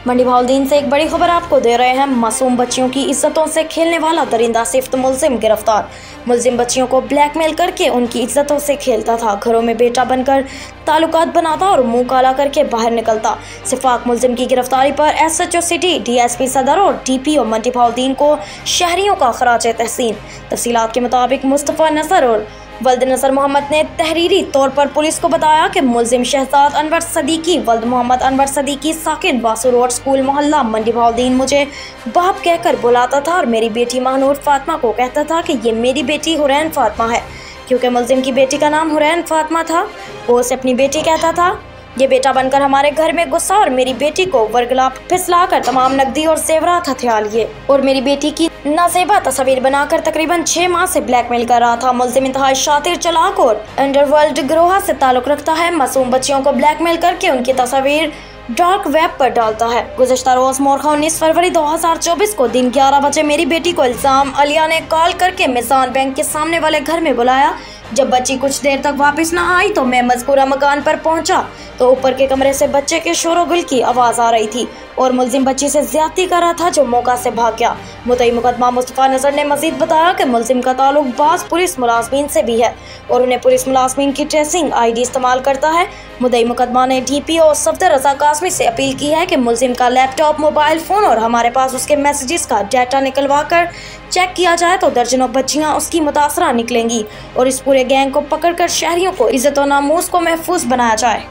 मंडी भाउद्दीन से एक बड़ी खबर आपको दे रहे हैं। मासूम बच्चियों की इज्जतों से खेलने वाला दरिंदा सिफ्त मुलजिम गिरफ्तार। मुलजिम बच्चियों को ब्लैकमेल करके उनकी इज्जतों से खेलता था, घरों में बेटा बनकर ताल्लुकात बनाता और मुंह काला करके बाहर निकलता। सिफाक मुलजिम की गिरफ्तारी पर SHO सिटी, DSP सदर और DPO मंडी भाउद्दीन को शहरियों का खराज तहसीन। तफसीलात के मुताबिक मुस्तफ़ा नसर और वल्द नसर मोहम्मद ने तहरीरी तौर पर पुलिस को बताया कि मुलजिम शहजाद अनवर सदीकी वल्द मोहम्मद अनवर सदीकी साकिन बासु रोड स्कूल मोहल्ला मंडी भाउद्दीन मुझे बाप कहकर बुलाता था और मेरी बेटी महनूर फातिमा को कहता था कि ये मेरी बेटी हुरैन फातिमा है। क्योंकि मुलजिम की बेटी का नाम हुरैन फातिमा था, वो उसे अपनी बेटी कहता था। ये बेटा बनकर हमारे घर में घुसा और मेरी बेटी को वर्गला फिसलाकर तमाम नकदी और जेवरात हथिया लिए और मेरी बेटी की नाजेबा तस्वीर बनाकर तकरीबन 6 माह से ब्लैकमेल कर रहा था। मुलजिम इंतहाई शातिर, चालाक और अंडरवर्ल्ड गिरोह से ताल्लुक रखता है। मासूम बच्चियों को ब्लैकमेल करके उनकी तस्वीर डार्क वेब पर डालता है। गुज़श्ता रोज मोरखा 19 फरवरी 2024 को दिन 11 बजे मेरी बेटी को इल्जाम अलिया ने कॉल करके मिजान बैंक के सामने वाले घर में बुलाया। जब बच्ची कुछ देर तक वापस न आई तो मैं मज़कूरा मकान पर पहुंचा तो ऊपर के कमरे से बच्चे के शोर-गुल की आवाज़ आ रही थी और मुलजिम बच्ची से ज्यादती कर रहा था, जो मौका से भाग गया। मुद्दई मुकदमा मुस्तफ़ा नसर ने मजीद बताया कि मुलजिम का ताल्लुक बाज़ पुलिस मुलाजमीन से भी है और उन्हें पुलिस मुलाजमीन की ट्रेसिंग ID इस्तेमाल करता है। मुद्दई मुकदमा ने DPO सफदर रज़ा कासमी से अपील की है कि मुलजिम का लैपटॉप, मोबाइल फ़ोन और हमारे पास उसके मैसेजेस का डाटा निकलवा कर चेक किया जाए तो दर्जनों बच्चियाँ उसकी मुतासरा निकलेंगी और इस पूरे गैंग को पकड़कर शहरियों को इज्जत और नामूस को महफूज बनाया जाए।